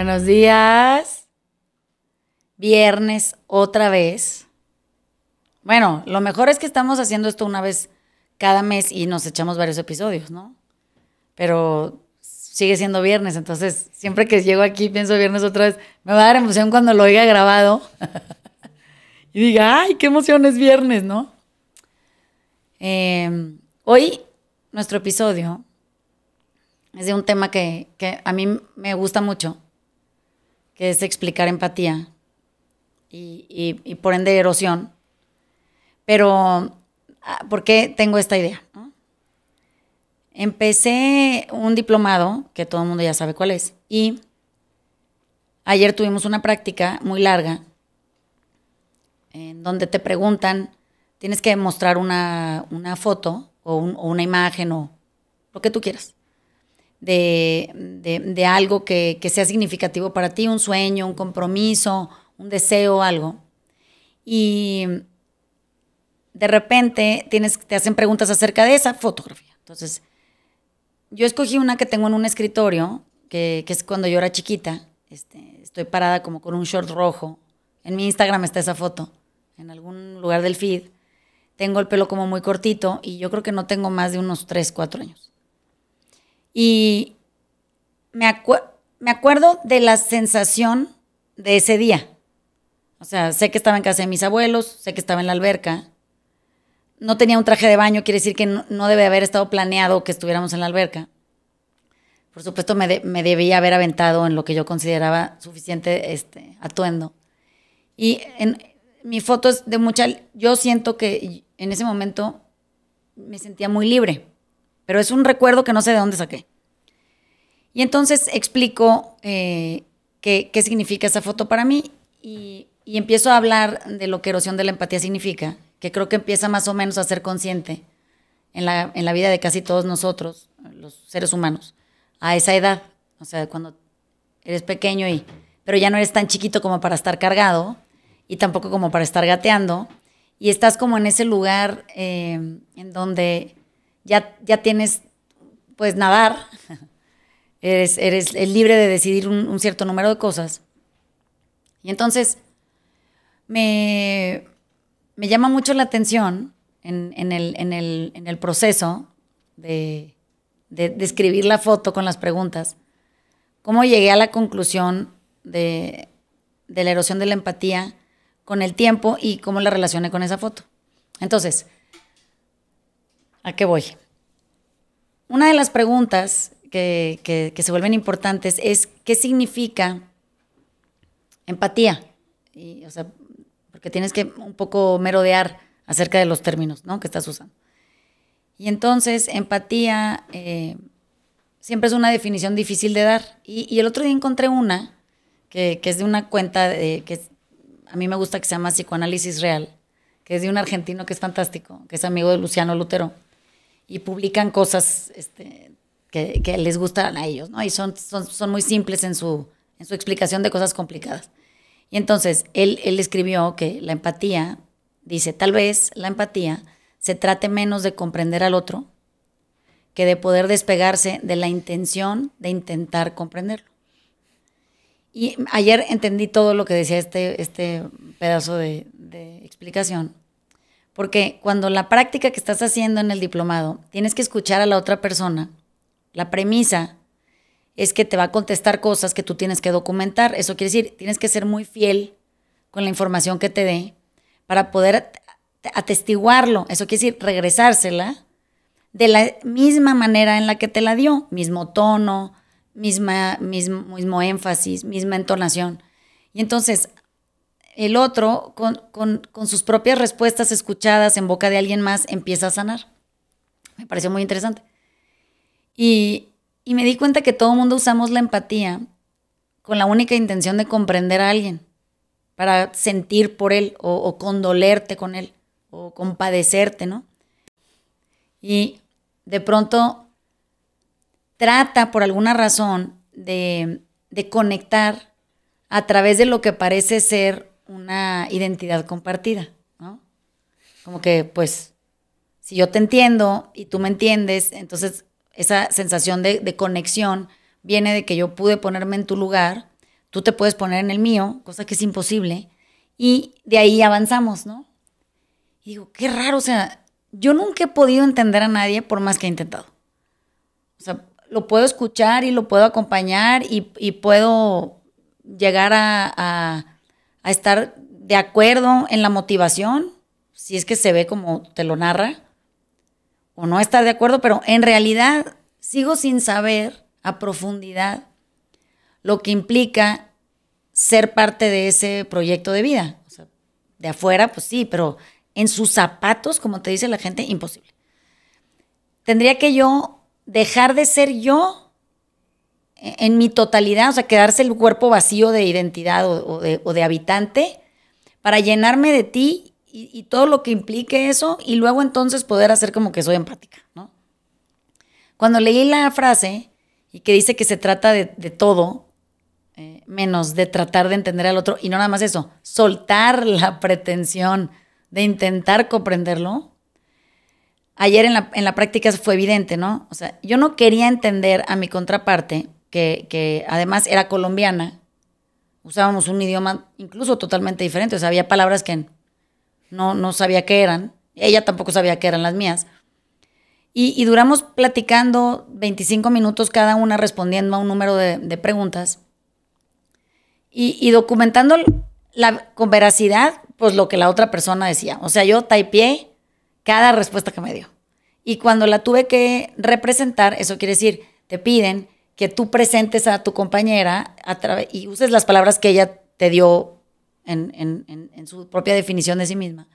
Buenos días. Viernes otra vez. Bueno, lo mejor es que estamos haciendo esto una vez cada mes y nos echamos varios episodios, ¿no? Pero sigue siendo viernes, entonces siempre que llego aquí pienso viernes otra vez. Me va a dar emoción cuando lo oiga grabado y diga, ¡ay, qué emoción es viernes!, ¿no? Hoy nuestro episodio es de un tema que a mí me gusta mucho, que es explicar empatía y por ende erosión. Pero, ¿por qué tengo esta idea, no? Empecé un diplomado, que todo el mundo ya sabe cuál es, y ayer tuvimos una práctica muy larga en donde te preguntan, tienes que mostrar una foto o una imagen o lo que tú quieras de algo que sea significativo para ti, un sueño, un compromiso, un deseo, algo. Y de repente te hacen preguntas acerca de esa fotografía. Entonces, yo escogí una que tengo en un escritorio, que es cuando yo era chiquita. Estoy parada como con un short rojo. En mi Instagram está esa foto, en algún lugar del feed. Tengo el pelo como muy cortito y yo creo que no tengo más de unos 3, 4 años. Y me acuerdo de la sensación de ese día. O sea, sé que estaba en casa de mis abuelos, sé que estaba en la alberca. No tenía un traje de baño, quiere decir que no debe haber estado planeado que estuviéramos en la alberca. Por supuesto, me debía haber aventado en lo que yo consideraba suficiente atuendo. Y mi foto es de mucha... Yo siento que en ese momento me sentía muy libre, pero es un recuerdo que no sé de dónde saqué. Y entonces explico qué significa esa foto para mí y empiezo a hablar de lo que erosión de la empatía significa, que creo que empieza más o menos a ser consciente en la vida de casi todos nosotros, los seres humanos, a esa edad. O sea, cuando eres pequeño pero ya no eres tan chiquito como para estar cargado y tampoco como para estar gateando, y estás como en ese lugar en donde ya tienes, pues, nadar, eres libre de decidir un cierto número de cosas. Y entonces me llama mucho la atención en el proceso de escribir la foto con las preguntas, cómo llegué a la conclusión de la erosión de la empatía con el tiempo y cómo la relacioné con esa foto. Entonces, ¿a qué voy? Una de las preguntas que se vuelven importantes es ¿qué significa empatía? O sea, porque tienes que un poco merodear acerca de los términos, ¿no?, que estás usando. Y entonces, empatía siempre es una definición difícil de dar. Y el otro día encontré una que es de una cuenta a mí me gusta, que se llama Psicoanálisis Real, que es de un argentino que es fantástico, que es amigo de Luciano Lutero, y publican cosas que les gustan a ellos, ¿no? Y son muy simples en su explicación de cosas complicadas. Y entonces, él escribió que la empatía, dice, tal vez la empatía se trate menos de comprender al otro que de poder despegarse de la intención de intentar comprenderlo. Y ayer entendí todo lo que decía este pedazo de explicación, porque cuando la práctica que estás haciendo en el diplomado tienes que escuchar a la otra persona, la premisa es que te va a contestar cosas que tú tienes que documentar. Eso quiere decir, tienes que ser muy fiel con la información que te dé para poder atestiguarlo. Eso quiere decir regresársela de la misma manera en la que te la dio, mismo tono, mismo énfasis, misma entonación. Y entonces el otro, con sus propias respuestas escuchadas en boca de alguien más, empieza a sanar. Me pareció muy interesante. Y me di cuenta que todo el mundo usamos la empatía con la única intención de comprender a alguien, para sentir por él o condolerte con él o compadecerte, ¿no? Y de pronto trata por alguna razón de conectar a través de lo que parece ser una identidad compartida, ¿no? Como que, pues, si yo te entiendo y tú me entiendes, entonces esa sensación de conexión viene de que yo pude ponerme en tu lugar, tú te puedes poner en el mío, cosa que es imposible, y de ahí avanzamos, ¿no? Y digo, qué raro, o sea, yo nunca he podido entender a nadie por más que he intentado. O sea, lo puedo escuchar y lo puedo acompañar y puedo llegar a estar de acuerdo en la motivación, si es que se ve como te lo narra, o no estar de acuerdo, pero en realidad sigo sin saber a profundidad lo que implica ser parte de ese proyecto de vida. O sea, de afuera, pues sí, pero en sus zapatos, como te dice la gente, imposible. Tendría que yo dejar de ser yo en mi totalidad, o sea, quedarse el cuerpo vacío de identidad o de habitante para llenarme de ti y todo lo que implique eso y luego entonces poder hacer como que soy empática, ¿no? Cuando leí la frase y que dice que se trata de todo, menos de tratar de entender al otro y no nada más eso, soltar la pretensión de intentar comprenderlo, ayer en la práctica fue evidente, ¿no? O sea, yo no quería entender a mi contraparte, que además era colombiana, usábamos un idioma incluso totalmente diferente, o sea, había palabras que no sabía qué eran, ella tampoco sabía qué eran las mías, y duramos platicando 25 minutos cada una respondiendo a un número de preguntas y documentando con veracidad pues lo que la otra persona decía. O sea, yo typeé cada respuesta que me dio. Y cuando la tuve que representar, eso quiere decir, te piden que tú presentes a tu compañera y uses las palabras que ella te dio en su propia definición de sí misma.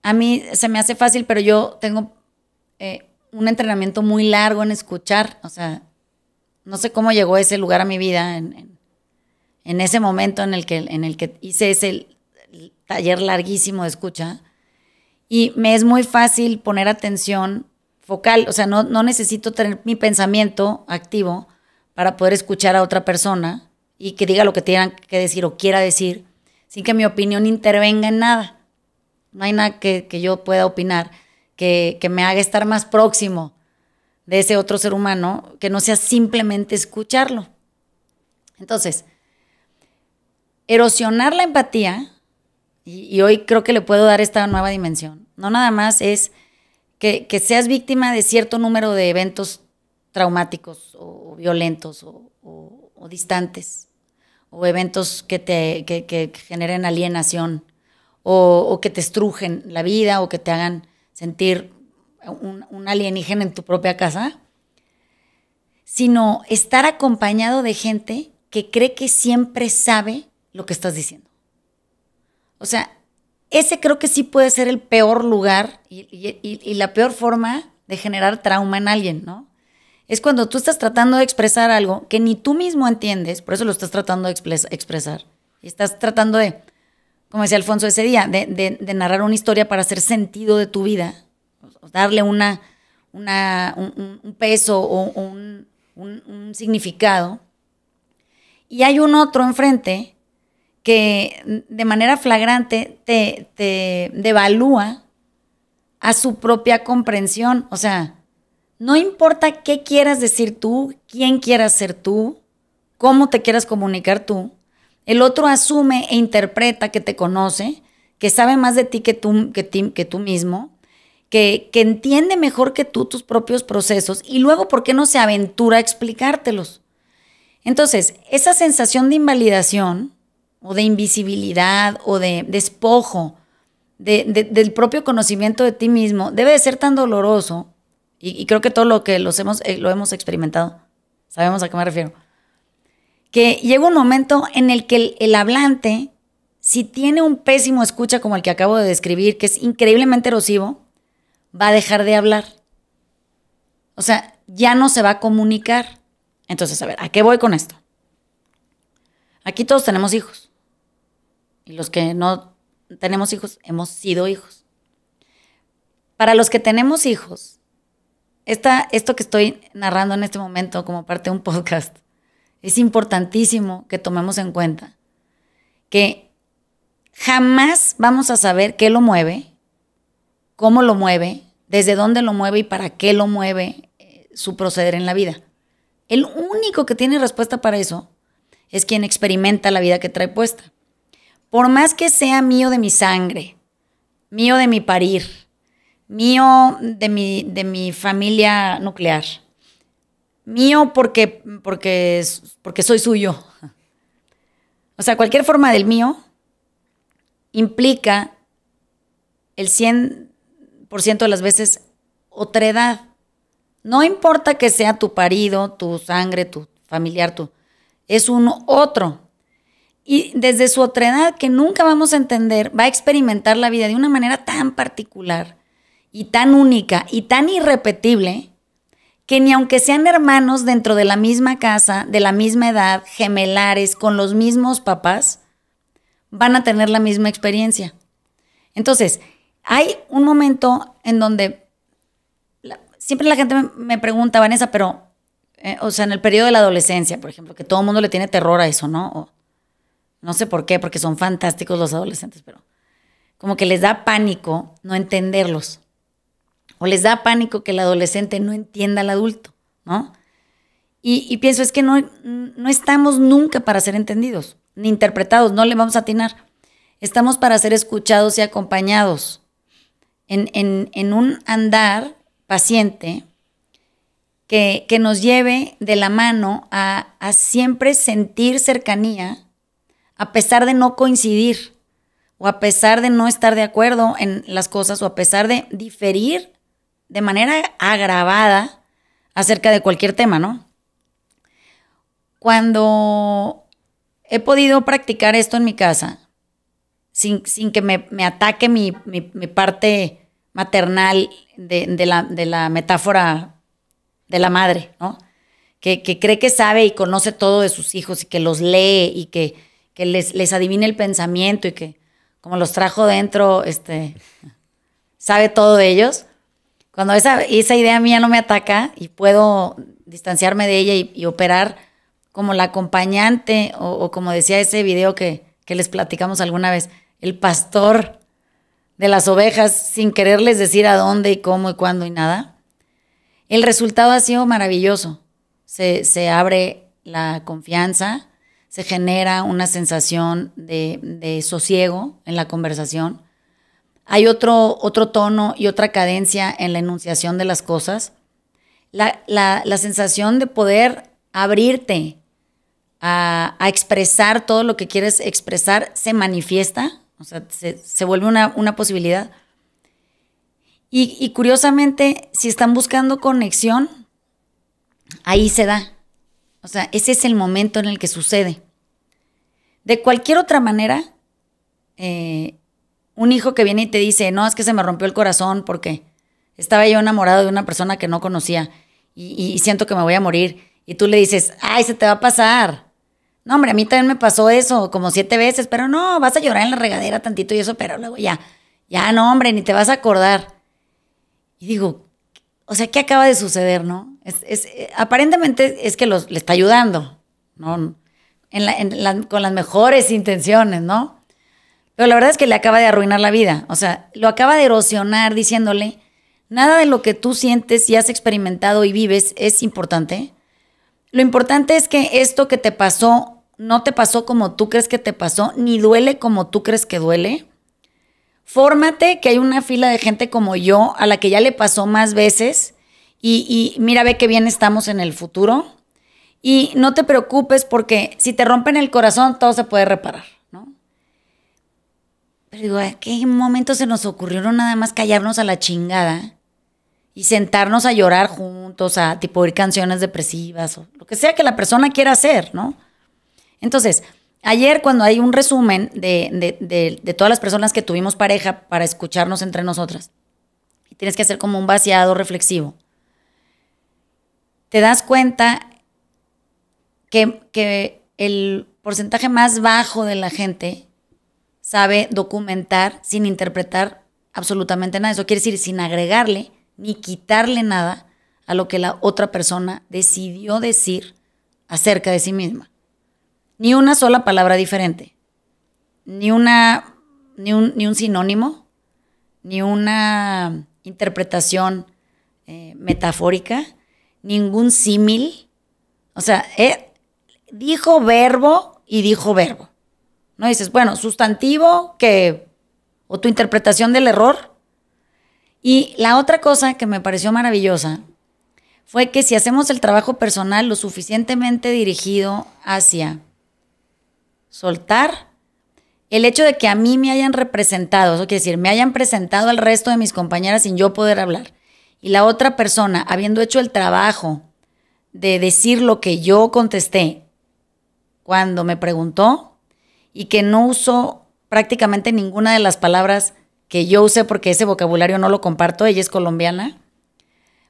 A mí se me hace fácil, pero yo tengo un entrenamiento muy largo en escuchar. O sea, no sé cómo llegó ese lugar a mi vida en ese momento en el que hice ese taller larguísimo de escucha. Y me es muy fácil poner atención focal. O sea, no necesito tener mi pensamiento activo para poder escuchar a otra persona y que diga lo que tengan que decir o quiera decir, sin que mi opinión intervenga en nada. No hay nada que yo pueda opinar que me haga estar más próximo de ese otro ser humano, que no sea simplemente escucharlo. Entonces, erosionar la empatía, y hoy creo que le puedo dar esta nueva dimensión, no nada más es que seas víctima de cierto número de eventos traumáticos o violentos o distantes, o eventos que generen alienación, o que te estrujen la vida, o que te hagan sentir un alienígena en tu propia casa, sino estar acompañado de gente que cree que siempre sabe lo que estás diciendo. O sea, ese creo que sí puede ser el peor lugar y la peor forma de generar trauma en alguien, ¿no? Es cuando tú estás tratando de expresar algo que ni tú mismo entiendes, por eso lo estás tratando de expresar. Y estás tratando de, como decía Alfonso ese día, de narrar una historia para hacer sentido de tu vida, darle un peso o un significado. Y hay un otro enfrente que de manera flagrante te devalúa a su propia comprensión. O sea, no importa qué quieras decir tú, quién quieras ser tú, cómo te quieras comunicar tú, el otro asume e interpreta que te conoce, que sabe más de ti que tú mismo, que entiende mejor que tú tus propios procesos y luego, ¿por qué no se aventura a explicártelos? Entonces, esa sensación de invalidación o de invisibilidad o de despojo del propio conocimiento de ti mismo debe de ser tan doloroso, y creo que todo lo que lo hemos experimentado, sabemos a qué me refiero, que llega un momento en el que el hablante, si tiene un pésimo escucha como el que acabo de describir, que es increíblemente erosivo, va a dejar de hablar. O sea, ya no se va a comunicar. Entonces, a ver, ¿a qué voy con esto? Aquí todos tenemos hijos. Y los que no tenemos hijos, hemos sido hijos. Para los que tenemos hijos, esto que estoy narrando en este momento como parte de un podcast, es importantísimo que tomemos en cuenta que jamás vamos a saber qué lo mueve, cómo lo mueve, desde dónde lo mueve y para qué lo mueve su proceder en la vida. El único que tiene respuesta para eso es quien experimenta la vida que trae puesta. Por más que sea mío de mi sangre, mío de mi parir, mío de mi familia nuclear, mío porque soy suyo. O sea, cualquier forma del mío implica el 100% de las veces otredad. No importa que sea tu parido, tu sangre, tu familiar, es uno otro. Y desde su otredad, que nunca vamos a entender, va a experimentar la vida de una manera tan particular y tan única y tan irrepetible que ni aunque sean hermanos dentro de la misma casa, de la misma edad, gemelares, con los mismos papás, van a tener la misma experiencia. Entonces, hay un momento en donde siempre la gente me pregunta, Vanessa, pero, o sea, en el periodo de la adolescencia, por ejemplo, que todo el mundo le tiene terror a eso, ¿no? O, no sé por qué, porque son fantásticos los adolescentes, pero como que les da pánico no entenderlos. O les da pánico que el adolescente no entienda al adulto, ¿no? Y pienso, es que no estamos nunca para ser entendidos, ni interpretados, no le vamos a atinar. Estamos para ser escuchados y acompañados en un andar paciente que nos lleve de la mano a siempre sentir cercanía, a pesar de no coincidir, o a pesar de no estar de acuerdo en las cosas, o a pesar de diferir de manera agravada acerca de cualquier tema, ¿no? Cuando he podido practicar esto en mi casa, sin que me ataque mi parte maternal de la metáfora de la madre, ¿no? Que cree que sabe y conoce todo de sus hijos y que los lee y que les adivina el pensamiento y que como los trajo dentro, sabe todo de ellos. Cuando esa idea mía no me ataca y puedo distanciarme de ella y operar como la acompañante o como decía ese video que les platicamos alguna vez, el pastor de las ovejas sin quererles decir a dónde y cómo y cuándo y nada, el resultado ha sido maravilloso. Se abre la confianza, se genera una sensación de sosiego en la conversación. Hay otro tono y otra cadencia en la enunciación de las cosas. La sensación de poder abrirte a expresar todo lo que quieres expresar se manifiesta, o sea, se vuelve una posibilidad. Y curiosamente, si están buscando conexión, ahí se da. O sea, ese es el momento en el que sucede. De cualquier otra manera, un hijo que viene y te dice, no, es que se me rompió el corazón porque estaba yo enamorado de una persona que no conocía y siento que me voy a morir. Y tú le dices, ay, se te va a pasar. No, hombre, a mí también me pasó eso como 7 veces, pero no, vas a llorar en la regadera tantito y eso, pero luego ya no, hombre, ni te vas a acordar. Y digo, o sea, ¿qué acaba de suceder, no? Aparentemente es que le está ayudando, ¿no? Con las mejores intenciones, ¿no? Pero la verdad es que le acaba de arruinar la vida. O sea, lo acaba de erosionar diciéndole, nada de lo que tú sientes y has experimentado y vives es importante. Lo importante es que esto que te pasó no te pasó como tú crees que te pasó, ni duele como tú crees que duele. Fórmate, que hay una fila de gente como yo a la que ya le pasó más veces y mira, ve qué bien estamos en el futuro. Y no te preocupes porque si te rompen el corazón todo se puede reparar, ¿no? Pero digo, ¿a qué momento se nos ocurrió nada más callarnos a la chingada y sentarnos a llorar juntos, a tipo oír canciones depresivas o lo que sea que la persona quiera hacer, ¿no? Entonces, ayer cuando hay un resumen de todas las personas que tuvimos pareja para escucharnos entre nosotras, y tienes que hacer como un vaciado reflexivo, te das cuenta que el porcentaje más bajo de la gente sabe documentar sin interpretar absolutamente nada. Eso quiere decir sin agregarle ni quitarle nada a lo que la otra persona decidió decir acerca de sí misma. Ni una sola palabra diferente, ni un sinónimo, ni una interpretación metafórica, ningún símil. O sea, dijo verbo y dijo verbo. ¿No? Dices, bueno, sustantivo o tu interpretación del error. Y la otra cosa que me pareció maravillosa fue que si hacemos el trabajo personal lo suficientemente dirigido hacia soltar, el hecho de que a mí me hayan representado, eso quiere decir, me hayan presentado al resto de mis compañeras sin yo poder hablar, y la otra persona, habiendo hecho el trabajo de decir lo que yo contesté cuando me preguntó, y que no usó prácticamente ninguna de las palabras que yo usé porque ese vocabulario no lo comparto, ella es colombiana,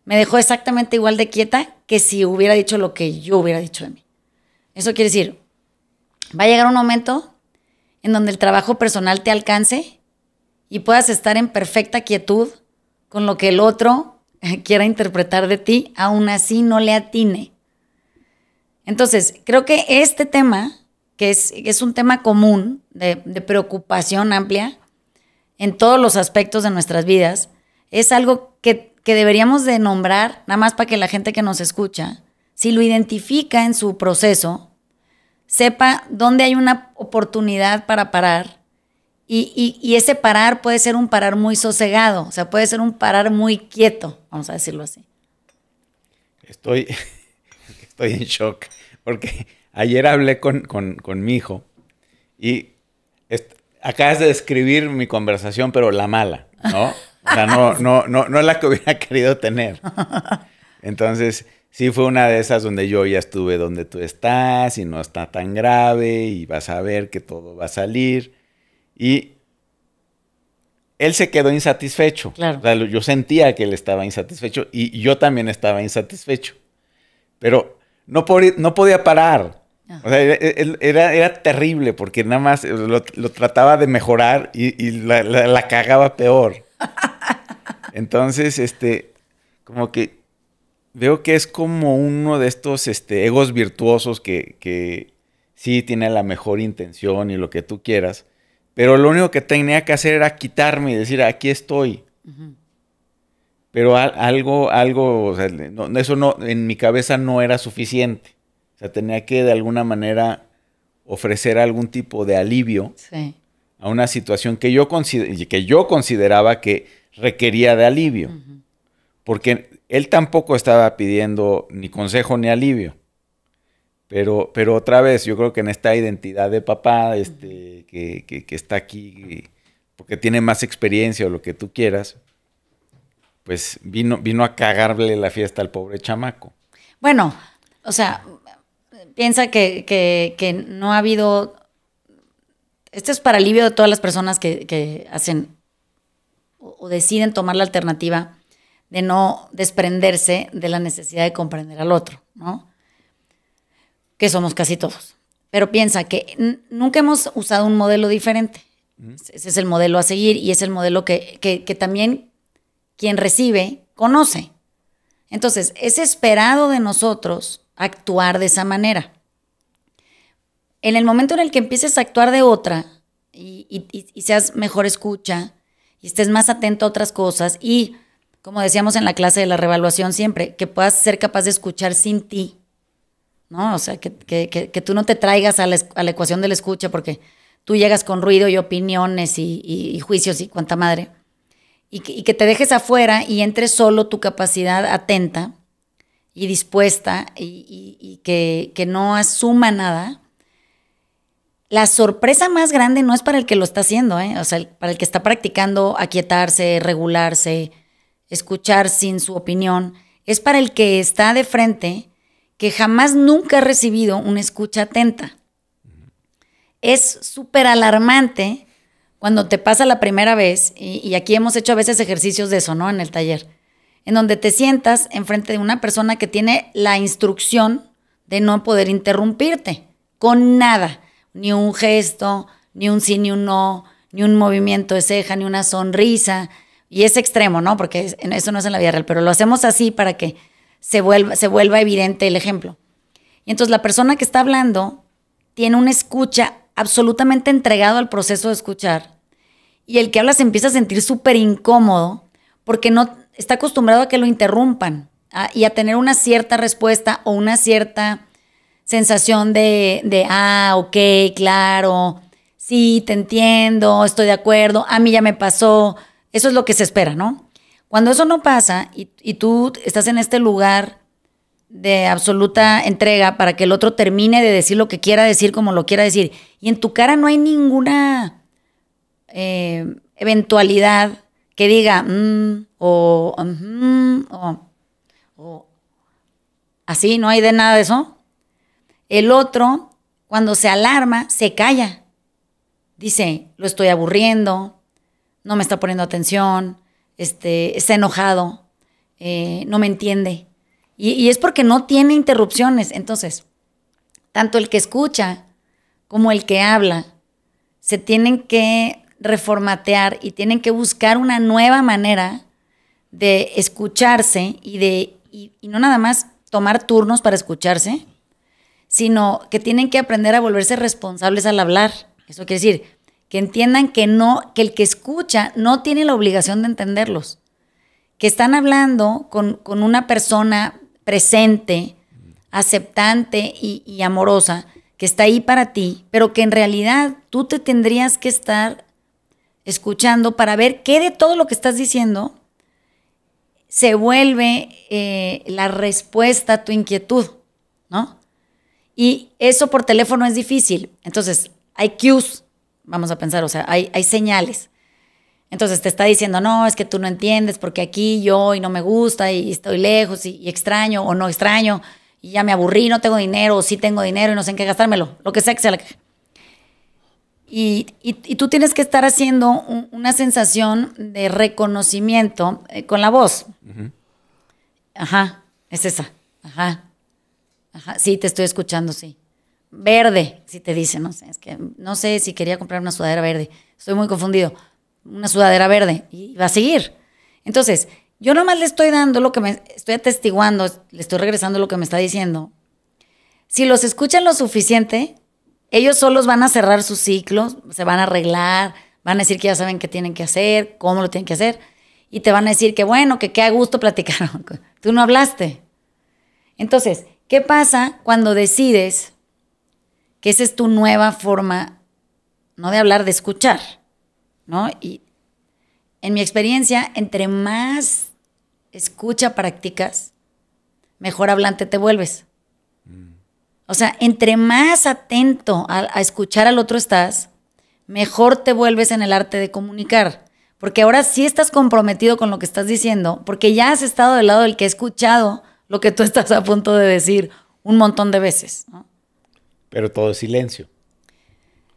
me dejó exactamente igual de quieta que si hubiera dicho lo que yo hubiera dicho de mí. Eso quiere decir, va a llegar un momento en donde el trabajo personal te alcance y puedas estar en perfecta quietud con lo que el otro quiera interpretar de ti, aún así no le atine. Entonces, creo que este tema, que es un tema común de preocupación amplia en todos los aspectos de nuestras vidas, es algo que deberíamos de nombrar, nada más para que la gente que nos escucha, si lo identifica en su proceso, sepa dónde hay una oportunidad para parar. Y ese parar puede ser un parar muy sosegado, o sea, puede ser un parar muy quieto, vamos a decirlo así. Estoy en shock, porque ayer hablé con mi hijo y acabas de describir mi conversación, pero la mala, ¿no? O sea, no la que hubiera querido tener. Entonces, sí fue una de esas donde yo ya estuve donde tú estás y no está tan grave y vas a ver que todo va a salir. Y él se quedó insatisfecho. Claro. O sea, yo sentía que él estaba insatisfecho y yo también estaba insatisfecho. Pero no podía parar. O sea, era terrible porque nada más lo trataba de mejorar y la cagaba peor. Entonces, como que veo que es como uno de estos egos virtuosos que sí tiene la mejor intención y lo que tú quieras, pero lo único que tenía que hacer era quitarme y decir, aquí estoy. Uh-huh. Pero algo, o sea, eso no, en mi cabeza no era suficiente. O sea, tenía que de alguna manera ofrecer algún tipo de alivio a una situación que yo consideraba que requería de alivio. Uh-huh. Porque él tampoco estaba pidiendo ni consejo ni alivio. Pero otra vez, yo creo que en esta identidad de papá, que está aquí, porque tiene más experiencia o lo que tú quieras, pues vino a cagarle la fiesta al pobre chamaco. Bueno, o sea, piensa que no ha habido... Esto es para alivio de todas las personas que hacen o deciden tomar la alternativa de no desprenderse de la necesidad de comprender al otro, ¿no? Que somos casi todos. Pero piensa que nunca hemos usado un modelo diferente. Ese es el modelo a seguir y es el modelo que también quien recibe conoce. Entonces, es esperado de nosotros actuar de esa manera. En el momento en el que empieces a actuar de otra y seas mejor escucha y estés más atento a otras cosas y, como decíamos en la clase de la reevaluación siempre, que puedas ser capaz de escuchar sin ti, ¿no? O sea, que tú no te traigas a la ecuación de la escucha porque tú llegas con ruido y opiniones y juicios y cuanta madre. Y que te dejes afuera y entre solo tu capacidad atenta y dispuesta y que no asuma nada. La sorpresa más grande no es para el que lo está haciendo, o sea, para el que está practicando aquietarse, regularse, escuchar sin su opinión. Es para el que está de frente, que jamás nunca ha recibido una escucha atenta. Es súper alarmante cuando te pasa la primera vez, y aquí hemos hecho a veces ejercicios de eso, ¿no? En el taller, en donde te sientas enfrente de una persona que tiene la instrucción de no poder interrumpirte con nada, ni un gesto, ni un sí, ni un no, ni un movimiento de ceja, ni una sonrisa, y es extremo, ¿no? Porque eso no es en la vida real, pero lo hacemos así para que se vuelva evidente el ejemplo. Y entonces la persona que está hablando tiene una escucha absolutamente entregado al proceso de escuchar, y el que habla se empieza a sentir súper incómodo porque no está acostumbrado a que lo interrumpan y a tener una cierta respuesta o una cierta sensación ok, claro, sí, te entiendo, estoy de acuerdo, a mí ya me pasó. Eso es lo que se espera, ¿no? Cuando eso no pasa y tú estás en este lugar de absoluta entrega para que el otro termine de decir lo que quiera decir como lo quiera decir, y en tu cara no hay ninguna eventualidad que diga o así, no hay de nada de eso. El otro, cuando se alarma, se calla. Dice, lo estoy aburriendo, no me está poniendo atención, está enojado, no me entiende. Y es porque no tiene interrupciones. Entonces, tanto el que escucha como el que habla se tienen que reformatear y tienen que buscar una nueva manera de escucharse y no nada más tomar turnos para escucharse, sino que tienen que aprender a volverse responsables al hablar. Eso quiere decir que entiendan que el que escucha no tiene la obligación de entenderlos, que están hablando con una persona presente, aceptante y amorosa, que está ahí para ti, pero que en realidad tú te tendrías que estar escuchando para ver qué de todo lo que estás diciendo se vuelve la respuesta a tu inquietud, ¿no? Y eso por teléfono es difícil. Entonces, hay cues, vamos a pensar, o sea, hay señales. Entonces te está diciendo, no, es que tú no entiendes porque aquí yo y no me gusta y estoy lejos y extraño o no extraño y ya me aburrí, no tengo dinero o sí tengo dinero y no sé en qué gastármelo, lo que sea que sea. Y tú tienes que estar haciendo una sensación de reconocimiento con la voz. Uh-huh. Ajá, es esa. Ajá. Ajá, sí, te estoy escuchando, sí. Verde, si te dice, no sé, es que no sé si quería comprar una sudadera verde. Estoy muy confundido. Una sudadera verde y va a seguir. Entonces, yo nomás le estoy dando lo que me estoy atestiguando, le estoy regresando lo que me está diciendo. Si los escuchan lo suficiente, ellos solos van a cerrar sus ciclos, se van a arreglar, van a decir que ya saben qué tienen que hacer, cómo lo tienen que hacer, y te van a decir que bueno, que qué a gusto platicaron. Tú no hablaste. Entonces, ¿qué pasa cuando decides que esa es tu nueva forma, no de hablar, de escuchar? ¿No? Y en mi experiencia, entre más escucha practicas, mejor hablante te vuelves. O sea, entre más atento a escuchar al otro estás, mejor te vuelves en el arte de comunicar. Porque ahora sí estás comprometido con lo que estás diciendo, porque ya has estado del lado del que ha escuchado lo que tú estás a punto de decir un montón de veces, ¿no? Pero todo es silencio.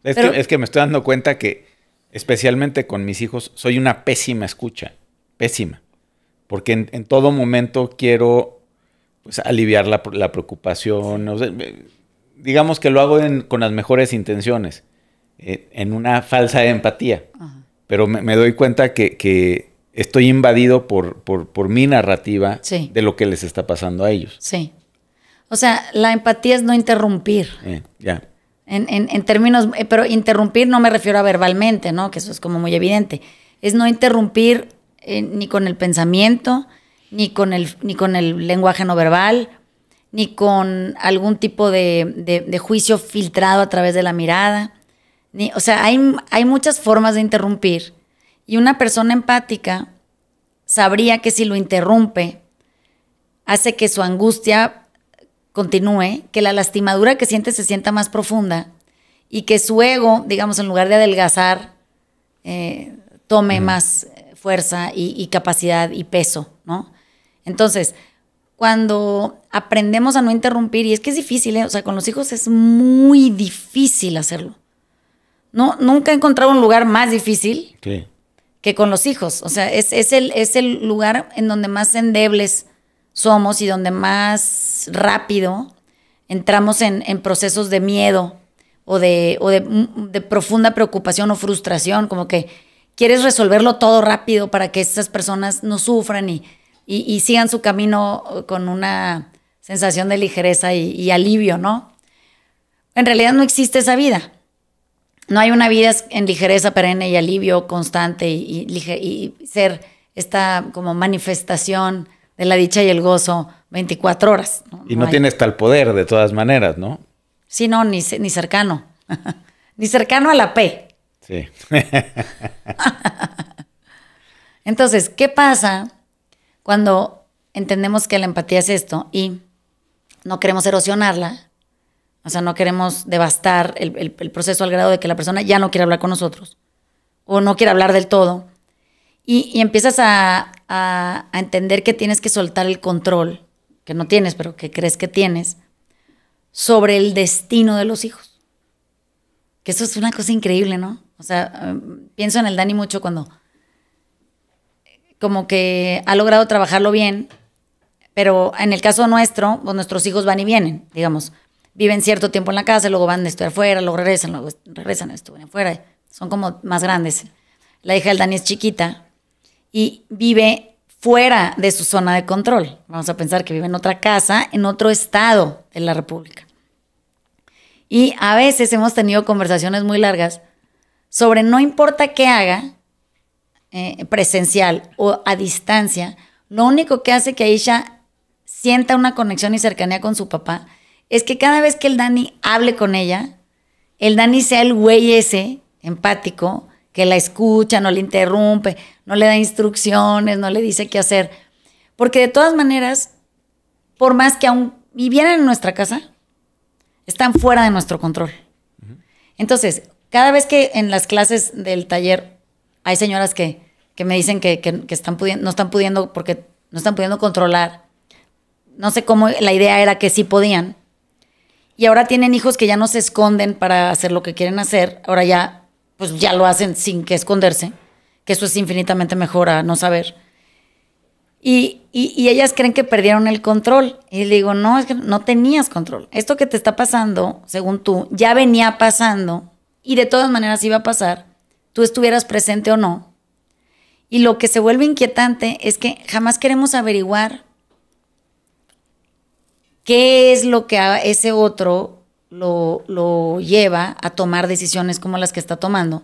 Es que me estoy dando cuenta que, especialmente con mis hijos, soy una pésima escucha. Pésima. Porque en todo momento quiero pues, aliviar la preocupación. O sea, digamos que lo hago con las mejores intenciones. En una falsa empatía. Ajá. Pero me doy cuenta que estoy invadido por mi narrativa sí. de lo que les está pasando a ellos. Sí. O sea, la empatía es no interrumpir. Ya. En términos, pero interrumpir no me refiero a verbalmente, ¿no? Que eso es como muy evidente. Es no interrumpir ni con el pensamiento, ni con el lenguaje no verbal, ni con algún tipo de juicio filtrado a través de la mirada. O sea, hay muchas formas de interrumpir. Y una persona empática sabría que si lo interrumpe, hace que su angustia continúe, que la lastimadura que siente se sienta más profunda y que su ego, digamos, en lugar de adelgazar, tome más fuerza y capacidad y peso, ¿no? Entonces, cuando aprendemos a no interrumpir, y es que es difícil, o sea, con los hijos es muy difícil hacerlo. No, nunca he encontrado un lugar más difícil sí. que con los hijos. O sea, es el lugar en donde más endebles somos y donde más rápido entramos en procesos de miedo o de profunda preocupación o frustración, como que quieres resolverlo todo rápido para que esas personas no sufran y sigan su camino con una sensación de ligereza y alivio, ¿no? En realidad no existe esa vida. No hay una vida en ligereza perenne y alivio constante y ser esta como manifestación de la dicha y el gozo 24 horas. Y no tienes tal poder de todas maneras, ¿no? Sí, no, ni cercano. Ni cercano a la P. Sí. Entonces, ¿qué pasa cuando entendemos que la empatía es esto y no queremos erosionarla? O sea, no queremos devastar el proceso al grado de que la persona ya no quiere hablar con nosotros o no quiere hablar del todo. Y empiezas a entender que tienes que soltar el control, que no tienes, pero que crees que tienes, sobre el destino de los hijos. Que eso es una cosa increíble, ¿no? O sea, pienso en el Dani mucho cuando como que ha logrado trabajarlo bien, pero en el caso nuestro, pues nuestros hijos van y vienen, digamos. Viven cierto tiempo en la casa, luego van a estudiar afuera, luego regresan, estudian afuera. Son como más grandes. La hija del Dani es chiquita y vive fuera de su zona de control. Vamos a pensar que vive en otra casa, en otro estado de la República. Y a veces hemos tenido conversaciones muy largas sobre no importa qué haga, presencial o a distancia, lo único que hace que Aisha sienta una conexión y cercanía con su papá es que cada vez que el Dani hable con ella, el Dani sea el güey ese empático que la escucha, no le interrumpe, no le da instrucciones, no le dice qué hacer. Porque de todas maneras, por más que aún vivieran en nuestra casa, están fuera de nuestro control. Entonces, cada vez que en las clases del taller hay señoras que me dicen que no están pudiendo porque no están pudiendo controlar, no sé cómo, la idea era que sí podían, y ahora tienen hijos que ya no se esconden para hacer lo que quieren hacer, ahora ya, pues ya lo hacen sin que esconderse, que eso es infinitamente mejor a no saber. Y ellas creen que perdieron el control. Y le digo, no, es que no tenías control. Esto que te está pasando, según tú, ya venía pasando y de todas maneras iba a pasar, tú estuvieras presente o no. Y lo que se vuelve inquietante es que jamás queremos averiguar qué es lo que a ese otro lo lleva a tomar decisiones como las que está tomando.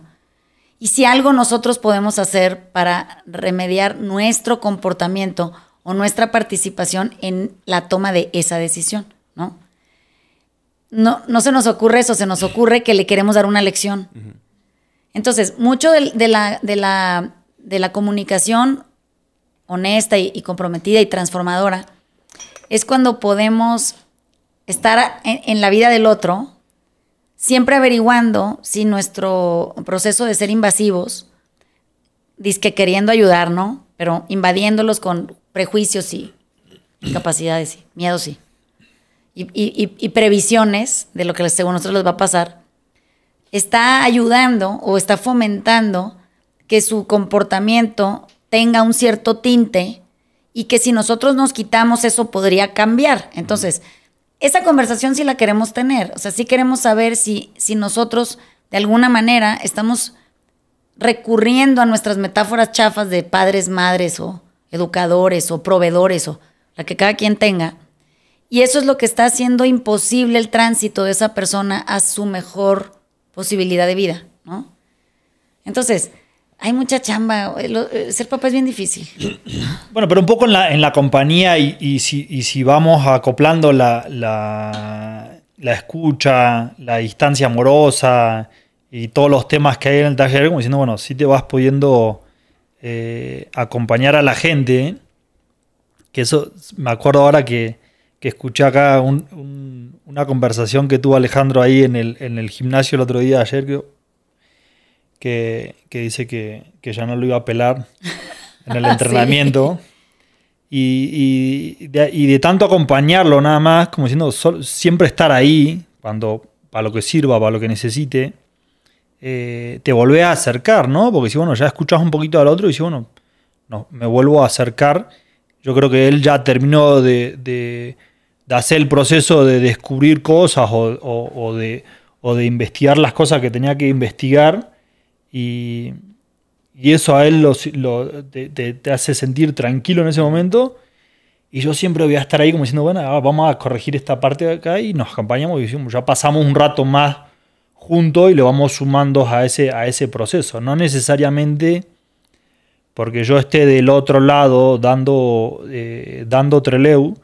Y si algo nosotros podemos hacer para remediar nuestro comportamiento o nuestra participación en la toma de esa decisión, ¿no? No se nos ocurre eso, se nos ocurre que le queremos dar una lección. Uh-huh. Entonces, mucho de la comunicación honesta y comprometida y transformadora es cuando podemos estar en la vida del otro, siempre averiguando si nuestro proceso de ser invasivos, dizque queriendo ayudar, ¿no? Pero invadiéndolos con prejuicios y capacidades y miedos y previsiones de lo que según nosotros les va a pasar, está ayudando o está fomentando que su comportamiento tenga un cierto tinte y que si nosotros nos quitamos eso podría cambiar. Entonces, esa conversación sí la queremos tener. O sea, sí queremos saber si nosotros de alguna manera estamos recurriendo a nuestras metáforas chafas de padres, madres o educadores o proveedores o la que cada quien tenga. Y eso es lo que está haciendo imposible el tránsito de esa persona a su mejor posibilidad de vida, ¿no? Entonces, hay mucha chamba. Ser papá es bien difícil. Bueno, pero un poco en la compañía y si vamos acoplando la escucha, la distancia amorosa y todos los temas que hay en el taller, como diciendo, bueno, si te vas pudiendo acompañar a la gente, que eso me acuerdo ahora que escuché acá una conversación que tuvo Alejandro ahí en el gimnasio el otro día, ayer, que dice que ya no lo iba a pelar en el entrenamiento. Sí. Y de tanto acompañarlo nada más, como diciendo, siempre estar ahí, para lo que sirva, para lo que necesite, te volvés a acercar, ¿no? Porque si, bueno, ya escuchás un poquito al otro y si, bueno, no, me vuelvo a acercar. Yo creo que él ya terminó de hacer el proceso de descubrir cosas o de investigar las cosas que tenía que investigar. Y eso a él te hace sentir tranquilo en ese momento. Y yo siempre voy a estar ahí como diciendo, bueno, vamos a corregir esta parte de acá y nos acompañamos y decimos, ya pasamos un rato más juntos y le vamos sumando a ese proceso. No necesariamente porque yo esté del otro lado dando treleu,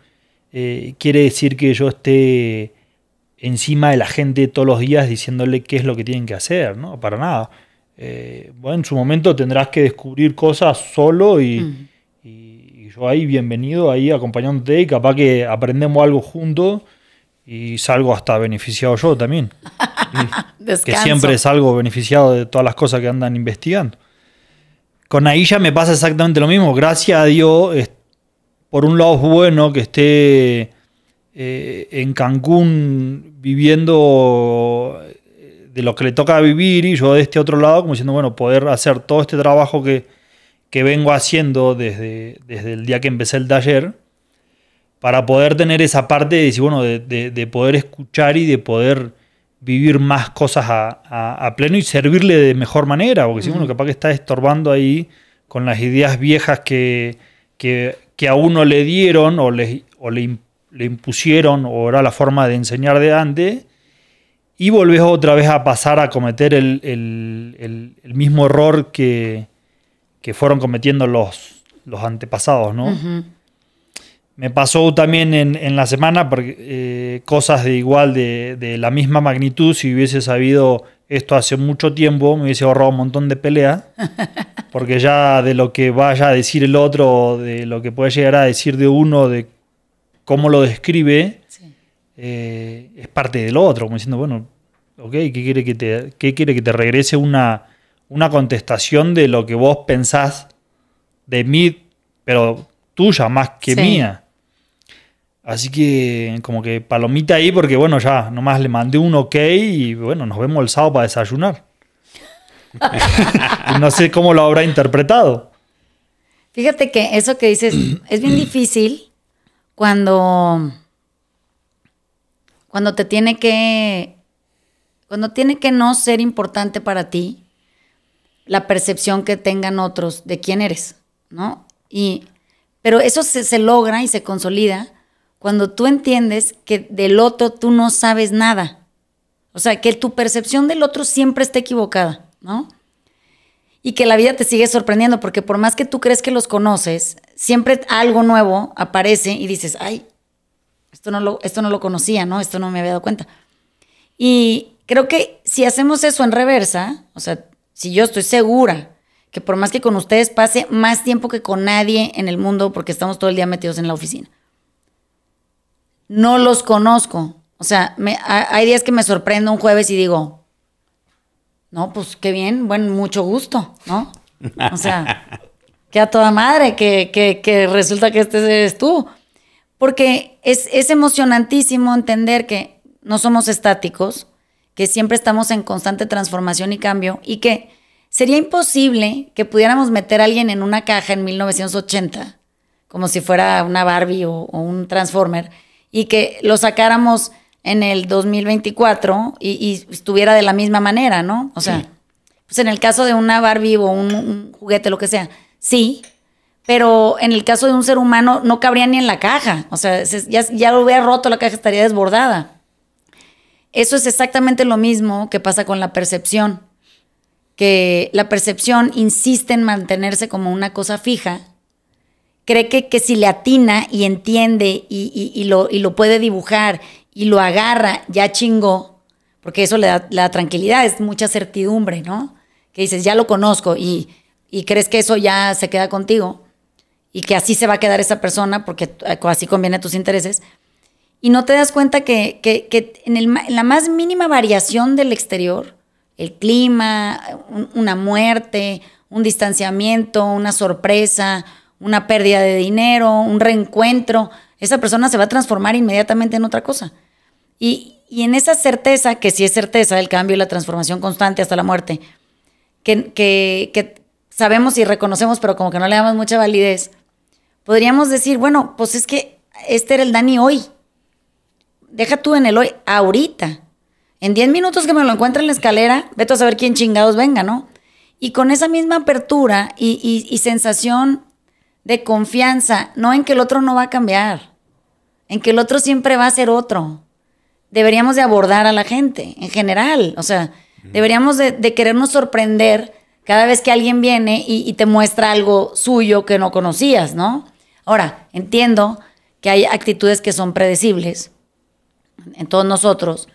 quiere decir que yo esté encima de la gente todos los días diciéndole qué es lo que tienen que hacer, ¿no? Para nada. Bueno, en su momento tendrás que descubrir cosas solo y yo ahí, bienvenido, ahí acompañándote, y capaz que aprendemos algo juntos y salgo hasta beneficiado yo también. Que siempre salgo beneficiado de todas las cosas que andan investigando. Con Aisha me pasa exactamente lo mismo. Gracias a Dios, por un lado es bueno que esté en Cancún viviendo de lo que le toca vivir, y yo de este otro lado como diciendo, bueno, poder hacer todo este trabajo que vengo haciendo desde el día que empecé el taller, para poder tener esa parte de decir, bueno, de poder escuchar y de poder vivir más cosas a pleno y servirle de mejor manera, porque si uno capaz que está estorbando ahí con las ideas viejas que a uno le dieron o le impusieron, o era la forma de enseñar de antes, y volvés otra vez a pasar a cometer el mismo error que fueron cometiendo los antepasados, ¿no? Me pasó también en la semana cosas de la misma magnitud. Si hubiese sabido esto hace mucho tiempo, me hubiese ahorrado un montón de peleas, porque ya de lo que vaya a decir el otro, de lo que puede llegar a decir de uno, de cómo lo describe, sí, es parte del otro, como diciendo, bueno, ok, ¿qué quiere que te regrese una contestación de lo que vos pensás de mí, pero tuya más que sí, mía? Así que como que palomita ahí, porque bueno, ya nomás le mandé un ok y bueno, nos vemos el sábado para desayunar. Y no sé cómo lo habrá interpretado. Fíjate que eso que dices es bien difícil cuando tiene que no ser importante para ti la percepción que tengan otros de quién eres, ¿no? Pero eso se logra y se consolida cuando tú entiendes que del otro tú no sabes nada. O sea, que tu percepción del otro siempre está equivocada, ¿no? Y que la vida te sigue sorprendiendo, porque por más que tú crees que los conoces, siempre algo nuevo aparece y dices, ay, esto no lo conocía, ¿no? Esto no me había dado cuenta. Y creo que si hacemos eso en reversa, o sea, si yo estoy segura que por más que con ustedes pase más tiempo que con nadie en el mundo, porque estamos todo el día metidos en la oficina, no los conozco. O sea, hay días que me sorprendo un jueves y digo, no, pues qué bien, bueno, mucho gusto, ¿no? O sea, que a toda madre que resulta que este eres tú. Porque es emocionantísimo entender que no somos estáticos, que siempre estamos en constante transformación y cambio, y que sería imposible que pudiéramos meter a alguien en una caja en 1980, como si fuera una Barbie o un Transformer, y que lo sacáramos en el 2024 y estuviera de la misma manera, ¿no? O sea, sí, pues en el caso de una Barbie o un juguete, lo que sea, sí, pero en el caso de un ser humano no cabría ni en la caja. O sea, ya lo hubiera roto, la caja estaría desbordada. Eso es exactamente lo mismo que pasa con la percepción, que la percepción insiste en mantenerse como una cosa fija. Cree que si le atina y entiende y lo puede dibujar y lo agarra, ya chingó, porque eso le da tranquilidad, es mucha certidumbre, ¿no? Que dices, ya lo conozco y crees que eso ya se queda contigo y que así se va a quedar esa persona porque así conviene a tus intereses. Y no te das cuenta que en la más mínima variación del exterior, el clima, una muerte, un distanciamiento, una sorpresa, una pérdida de dinero, un reencuentro, esa persona se va a transformar inmediatamente en otra cosa. Y en esa certeza, que sí es certeza del cambio y la transformación constante hasta la muerte, que sabemos y reconocemos, pero como que no le damos mucha validez, podríamos decir, bueno, pues es que este era el Dani hoy. Deja tú en el hoy, ahorita. En 10 minutos que me lo encuentre en la escalera, vete a saber quién chingados venga, ¿no? Y con esa misma apertura y sensación de confianza, no en que el otro no va a cambiar, en que el otro siempre va a ser otro. Deberíamos de abordar a la gente en general, o sea, deberíamos de querernos sorprender cada vez que alguien viene y te muestra algo suyo que no conocías, ¿no? Ahora, entiendo que hay actitudes que son predecibles en todos nosotros,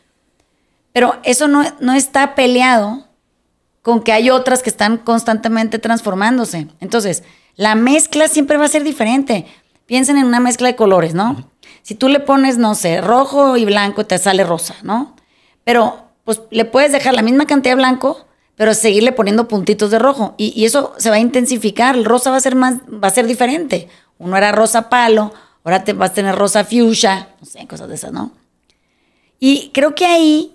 pero eso no está peleado con que hay otras que están constantemente transformándose. Entonces, la mezcla siempre va a ser diferente. Piensen en una mezcla de colores, ¿no? Si tú le pones, no sé, rojo y blanco, te sale rosa, ¿no? Pero, pues, le puedes dejar la misma cantidad de blanco, pero seguirle poniendo puntitos de rojo. Y eso se va a intensificar. El rosa va a ser diferente. Uno era rosa palo, ahora vas a tener rosa fuchsia, no sé, cosas de esas, ¿no? Y creo que ahí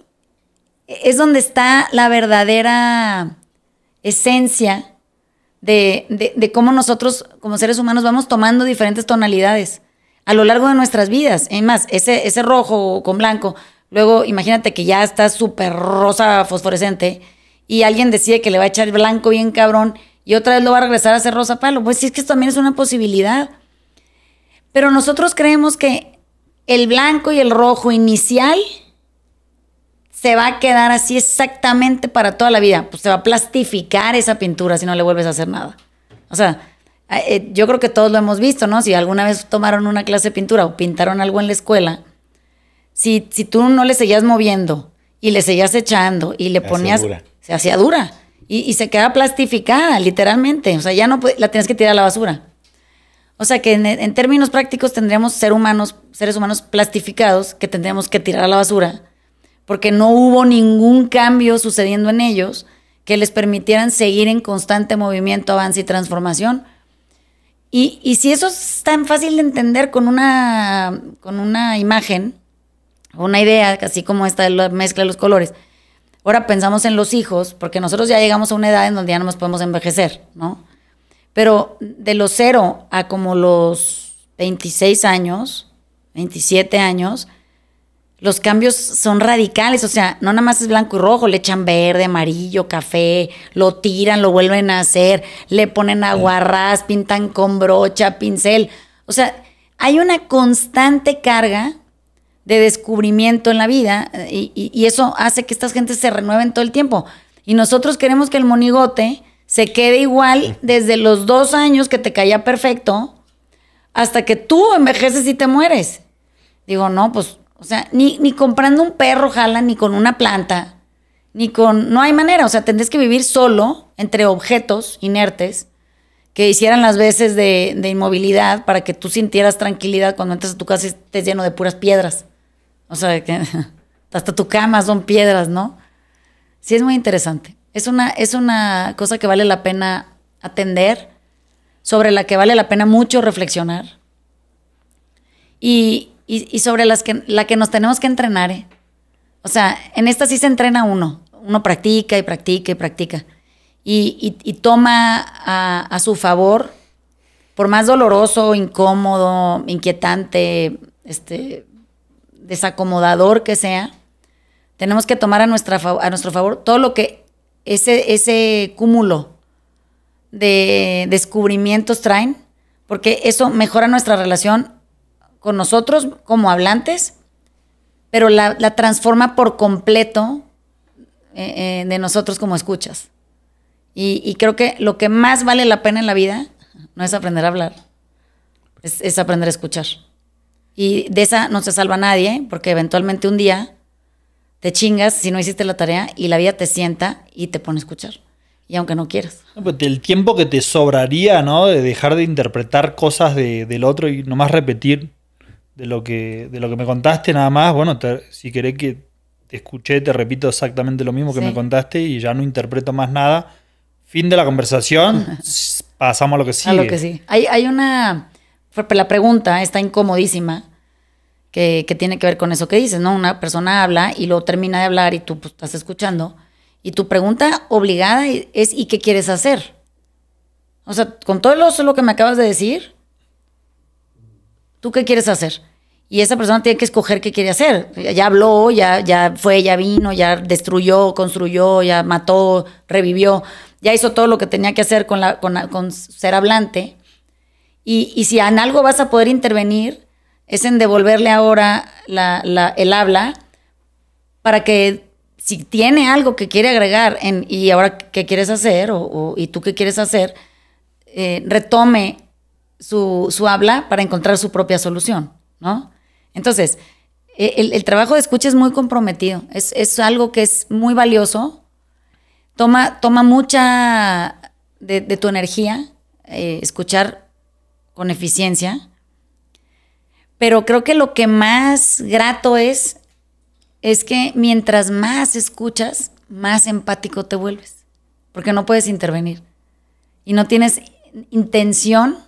es donde está la verdadera esencia de cómo nosotros, como seres humanos, vamos tomando diferentes tonalidades a lo largo de nuestras vidas. Es más, ese rojo con blanco, luego imagínate que ya está súper rosa fosforescente y alguien decide que le va a echar blanco bien cabrón y otra vez lo va a regresar a hacer rosa palo. Pues sí, es que esto también es una posibilidad. Pero nosotros creemos que el blanco y el rojo inicial se va a quedar así exactamente para toda la vida. Pues se va a plastificar esa pintura si no le vuelves a hacer nada. O sea, yo creo que todos lo hemos visto, ¿no? Si alguna vez tomaron una clase de pintura o pintaron algo en la escuela, si tú no le seguías moviendo y le seguías echando y le ponías... Se hacía dura. Y se queda plastificada, literalmente. O sea, ya no la tienes que tirar a la basura. O sea que en términos prácticos tendríamos seres humanos plastificados que tendríamos que tirar a la basura porque no hubo ningún cambio sucediendo en ellos que les permitieran seguir en constante movimiento, avance y transformación. Y si eso es tan fácil de entender con una imagen, una idea, así como esta de la mezcla de los colores, ahora pensamos en los hijos, porque nosotros ya llegamos a una edad en donde ya no nos podemos envejecer, ¿no? Pero de los 0 a como los 26 años, 27 años, los cambios son radicales. O sea, no nada más es blanco y rojo, le echan verde, amarillo, café, lo tiran, lo vuelven a hacer, le ponen aguarrás, pintan con brocha, pincel. O sea, hay una constante carga de descubrimiento en la vida y eso hace que estas gentes se renueven todo el tiempo. Y nosotros queremos que el monigote se quede igual desde los 2 años que te caía perfecto hasta que tú envejeces y te mueres. Digo, no, pues, o sea, ni comprando un perro jala, ni con una planta, no hay manera. O sea, tendrías que vivir solo entre objetos inertes que hicieran las veces de inmovilidad para que tú sintieras tranquilidad cuando entras a tu casa y estés lleno de puras piedras. O sea, que hasta tu cama son piedras, ¿no? Sí, es muy interesante. Es una cosa que vale la pena atender, sobre la que vale la pena mucho reflexionar y sobre la que nos tenemos que entrenar, ¿eh? O sea, en esta sí se entrena uno. Uno practica y practica y practica. Y toma a su favor, por más doloroso, incómodo, inquietante, desacomodador que sea, tenemos que tomar a nuestro favor todo lo que ese cúmulo de descubrimientos traen, porque eso mejora nuestra relación con nosotros como hablantes, pero la transforma por completo de nosotros como escuchas. Y creo que lo que más vale la pena en la vida no es aprender a hablar, es aprender a escuchar. Y de esa no se salva nadie, porque eventualmente un día te chingas si no hiciste la tarea y la vida te sienta y te pone a escuchar. Y aunque no quieras. El tiempo que te sobraría, ¿no? De dejar de interpretar cosas del otro y nomás repetir de lo que me contaste nada más. Bueno, si querés que te escuché, te repito exactamente lo mismo que me contaste y ya no interpreto más nada. Fin de la conversación, pasamos a lo que sigue. A lo que sí. Hay una... La pregunta está incomodísima que tiene que ver con eso que dices, ¿no? Una persona habla y luego termina de hablar y tú pues, estás escuchando. Y tu pregunta obligada es ¿y qué quieres hacer? O sea, con todo lo que me acabas de decir, ¿tú qué quieres hacer? Y esa persona tiene que escoger qué quiere hacer. Ya habló, ya fue, ya vino, ya destruyó, construyó, ya mató, revivió. Ya hizo todo lo que tenía que hacer con ser hablante. Y si en algo vas a poder intervenir, es en devolverle ahora el habla para que si tiene algo que quiere agregar y ahora qué quieres hacer y tú qué quieres hacer, retome su habla para encontrar su propia solución, ¿no? Entonces, el trabajo de escucha es muy comprometido, es algo que es muy valioso, toma mucha de tu energía, escuchar con eficiencia, pero creo que lo que más grato es que mientras más escuchas, más empático te vuelves, porque no puedes intervenir y no tienes intención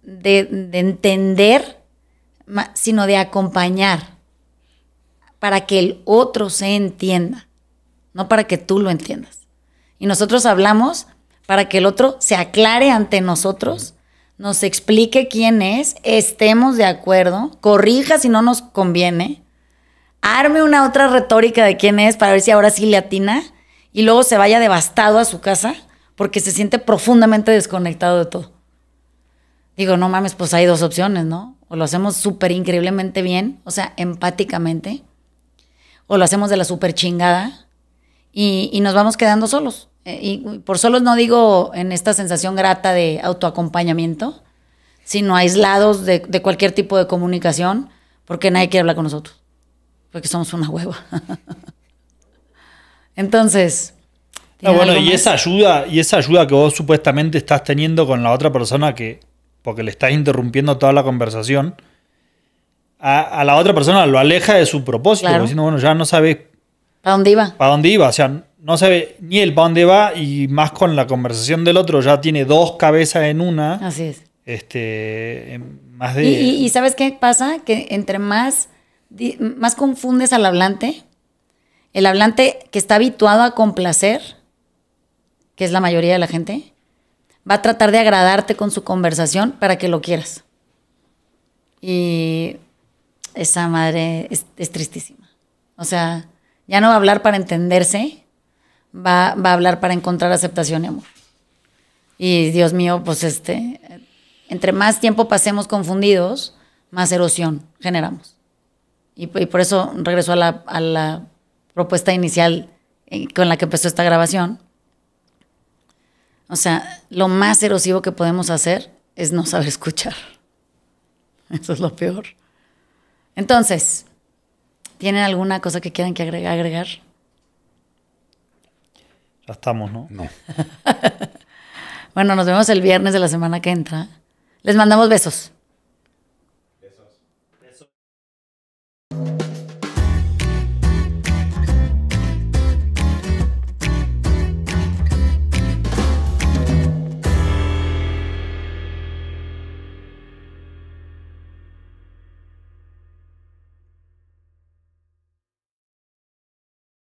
de entender, sino de acompañar para que el otro se entienda, no para que tú lo entiendas. Y nosotros hablamos para que el otro se aclare ante nosotros, nos explique quién es, estemos de acuerdo, corrija si no nos conviene, arme una otra retórica de quién es para ver si ahora sí le atina y luego se vaya devastado a su casa porque se siente profundamente desconectado de todo. Digo, no mames, pues hay dos opciones, ¿no? O lo hacemos súper increíblemente bien, o sea, empáticamente, o lo hacemos de la súper chingada y nos vamos quedando solos. Y por solos no digo en esta sensación grata de autoacompañamiento, sino aislados de cualquier tipo de comunicación, porque nadie quiere hablar con nosotros, porque somos una hueva. Entonces... bueno, y esa ayuda que vos supuestamente estás teniendo con la otra persona porque le estás interrumpiendo toda la conversación, a la otra persona lo aleja de su propósito, claro. Diciendo, bueno, ya no sabes ¿para dónde iba? ¿Para dónde iba? O sea, no sabe ni él para dónde va y más con la conversación del otro ya tiene dos cabezas en una. Así es. Más de... ¿Y sabes qué pasa? Que entre más confundes al hablante, el hablante que está habituado a complacer, que es la mayoría de la gente, va a tratar de agradarte con su conversación para que lo quieras. Y esa madre es tristísima. O sea, ya no va a hablar para entenderse, va a hablar para encontrar aceptación y amor. Y Dios mío, pues entre más tiempo pasemos confundidos, más erosión generamos. Y por eso regreso a la propuesta inicial con la que empezó esta grabación. O sea, lo más erosivo que podemos hacer es no saber escuchar. Eso es lo peor. Entonces, ¿tienen alguna cosa que quieran que agregar? Ya estamos, ¿no? No. Bueno, nos vemos el viernes de la semana que entra. Les mandamos besos.